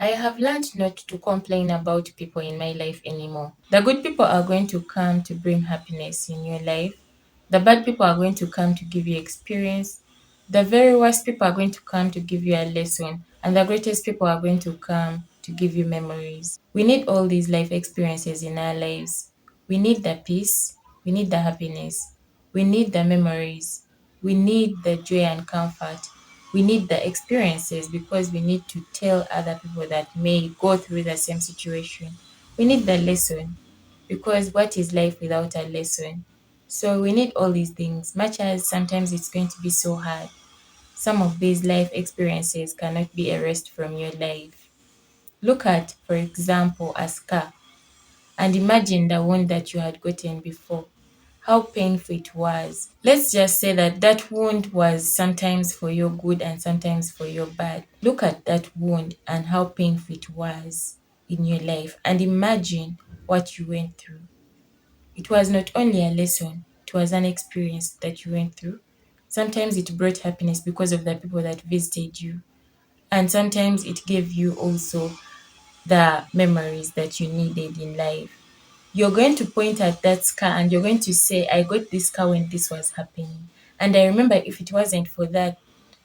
I have learned not to complain about people in my life anymore. The good people are going to come to bring happiness in your life. The bad people are going to come to give you experience. The very worst people are going to come to give you a lesson. And the greatest people are going to come to give you memories. We need all these life experiences in our lives. We need the peace. We need the happiness. We need the memories. We need the joy and comfort. We need the experiences because we need to tell other people that may go through the same situation. We need the lesson because what is life without a lesson? So we need all these things, much as sometimes it's going to be so hard. Some of these life experiences cannot be erased from your life. Look at, for example, a scar and imagine the wound that you had gotten before, how painful it was. Let's just say that that wound was sometimes for your good and sometimes for your bad. Look at that wound and how painful it was in your life and imagine what you went through. It was not only a lesson, it was an experience that you went through. Sometimes it brought happiness because of the people that visited you, and sometimes it gave you also the memories that you needed in life. You're going to point at that scar and you're going to say, I got this scar when this was happening. And I remember if it wasn't for that,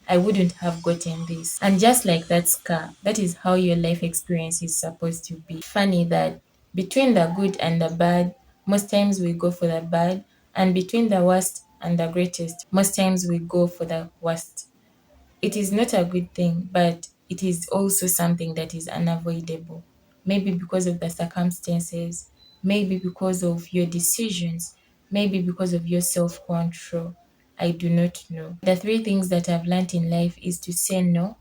I wouldn't have gotten this. And just like that scar, that is how your life experience is supposed to be. Funny that between the good and the bad, most times we go for the bad. And between the worst and the greatest, most times we go for the worst. It is not a good thing, but it is also something that is unavoidable. Maybe because of the circumstances, maybe because of your decisions, maybe because of your self control. I do not know. The three things that I've learned in life is to say no,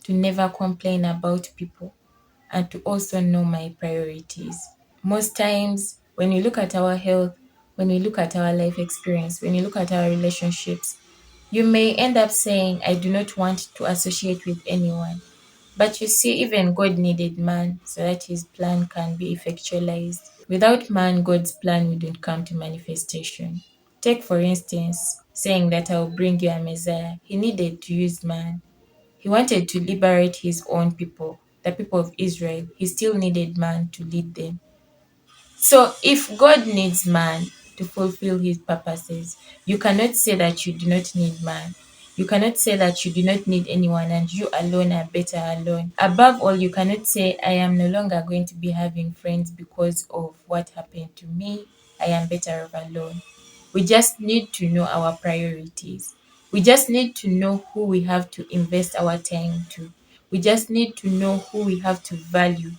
to never complain about people, and to also know my priorities. Most times, when you look at our health, when we look at our life experience, when you look at our relationships, you may end up saying, I do not want to associate with anyone. But you see, even God needed man so that his plan can be effectualized. Without man, God's plan wouldn't come to manifestation. Take, for instance, saying that I'll bring you a Messiah. He needed to use man. He wanted to liberate his own people, the people of Israel. He still needed man to lead them. So if God needs man to fulfill his purposes, you cannot say that you do not need man. You cannot say that you do not need anyone and you alone are better alone. Above all, you cannot say, I am no longer going to be having friends because of what happened to me. I am better off alone. We just need to know our priorities. We just need to know who we have to invest our time to. We just need to know who we have to value,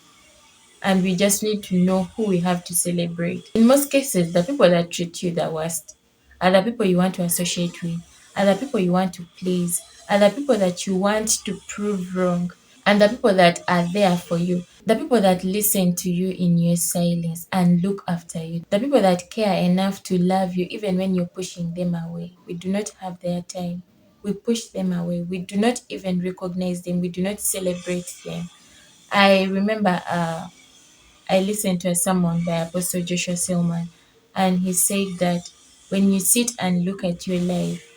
and we just need to know who we have to celebrate. In most cases, the people that treat you the worst are the people you want to associate with, are the people you want to please, are the people that you want to prove wrong, and the people that are there for you, the people that listen to you in your silence and look after you, the people that care enough to love you even when you're pushing them away. We do not have their time. We push them away. We do not even recognize them. We do not celebrate them. I remember I listened to a sermon by Apostle Joshua Selman, and he said that when you sit and look at your life,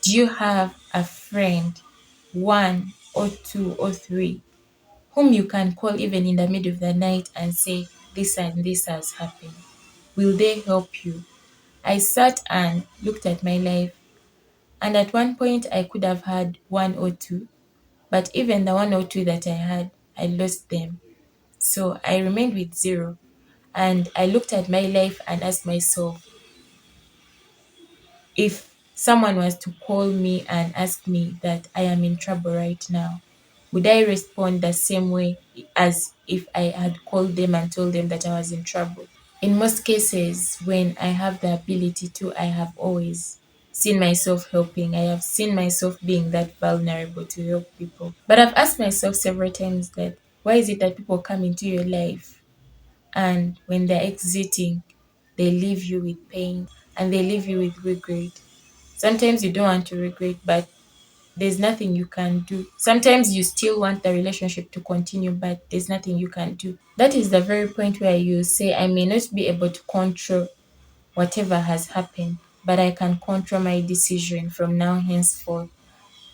do you have a friend, one or two or three, whom you can call even in the middle of the night and say, this and this has happened? Will they help you? I sat and looked at my life, and at one point I could have had one or two, but even the one or two that I had, I lost them. So I remained with zero. And I looked at my life and asked myself, if someone was to call me and ask me that I am in trouble right now, would I respond the same way as if I had called them and told them that I was in trouble? In most cases, when I have the ability to, I have always seen myself helping. I have seen myself being that vulnerable to help people. But I've asked myself several times that why is it that people come into your life and when they're exiting, they leave you with pain and they leave you with regret? Sometimes you don't want to regret, but there's nothing you can do. Sometimes you still want the relationship to continue, but there's nothing you can do. That is the very point where you say, I may not be able to control whatever has happened, but I can control my decision from now henceforth.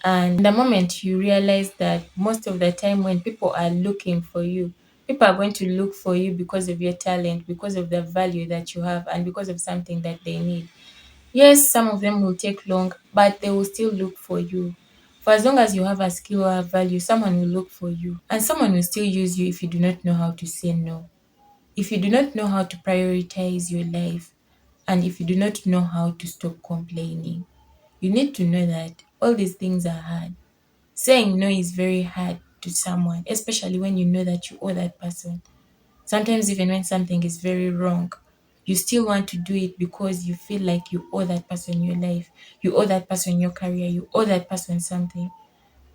And the moment you realize that most of the time when people are looking for you, people are going to look for you because of your talent, because of the value that you have, and because of something that they need. Yes, some of them will take long, but they will still look for you. For as long as you have a skill or a value, someone will look for you. And someone will still use you if you do not know how to say no. If you do not know how to prioritize your life, and if you do not know how to stop complaining, you need to know that all these things are hard. Saying no is very hard to someone, especially when you know that you owe that person. Sometimes, even when something is very wrong, you still want to do it because you feel like you owe that person your life, you owe that person your career, you owe that person something.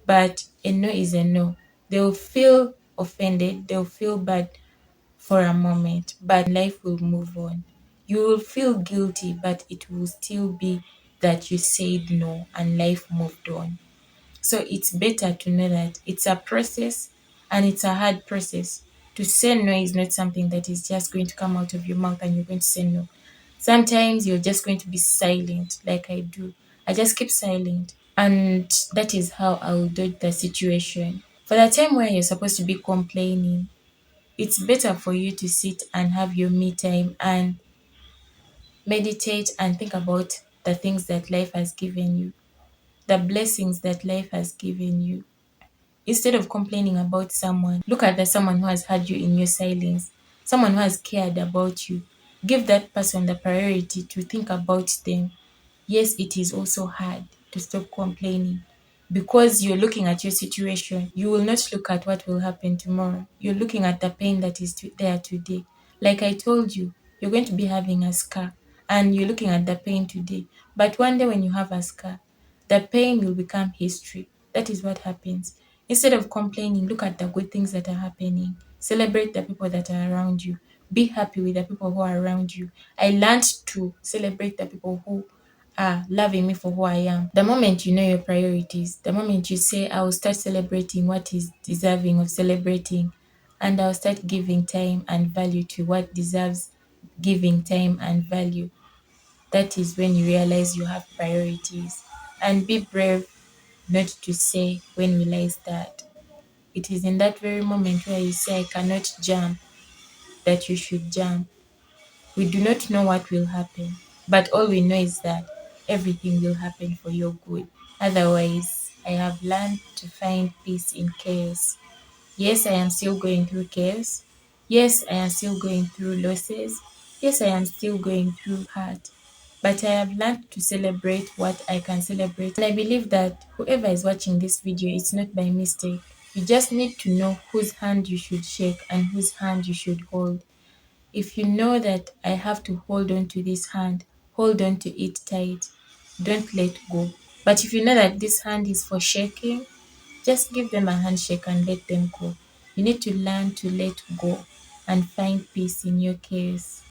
But a no is a no. They'll feel offended, they'll feel bad for a moment, but life will move on. You will feel guilty, but it will still be that you said no and life moved on. So it's better to know that it's a process and it's a hard process. To say no is not something that is just going to come out of your mouth and you're going to say no. Sometimes you're just going to be silent, like I do. I just keep silent. And that is how I will dodge the situation. For the time where you're supposed to be complaining, it's better for you to sit and have your me time and meditate and think about the things that life has given you, the blessings that life has given you. Instead of complaining about someone, look at the someone who has had you in your silence, someone who has cared about you. Give that person the priority to think about them. Yes, it is also hard to stop complaining because you're looking at your situation. You will not look at what will happen tomorrow. You're looking at the pain that is there today. Like I told you, you're going to be having a scar and you're looking at the pain today. But one day when you have a scar, the pain will become history. That is what happens. Instead of complaining, look at the good things that are happening. Celebrate the people that are around you. Be happy with the people who are around you. I learned to celebrate the people who are loving me for who I am. The moment you know your priorities, the moment you say, I will start celebrating what is deserving of celebrating, and I'll start giving time and value to what deserves giving time and value, that is when you realize you have priorities. And be brave not to say when you realize that. It is in that very moment where you say, I cannot jump, that you should jump. We do not know what will happen, but all we know is that everything will happen for your good. Otherwise, I have learned to find peace in chaos. Yes, I am still going through chaos. Yes, I am still going through losses. Yes, I am still going through hurt. But I have learned to celebrate what I can celebrate. And I believe that whoever is watching this video, it's not by mistake. You just need to know whose hand you should shake and whose hand you should hold. If you know that I have to hold on to this hand, hold on to it tight. Don't let go. But if you know that this hand is for shaking, just give them a handshake and let them go. You need to learn to let go and find peace in your case.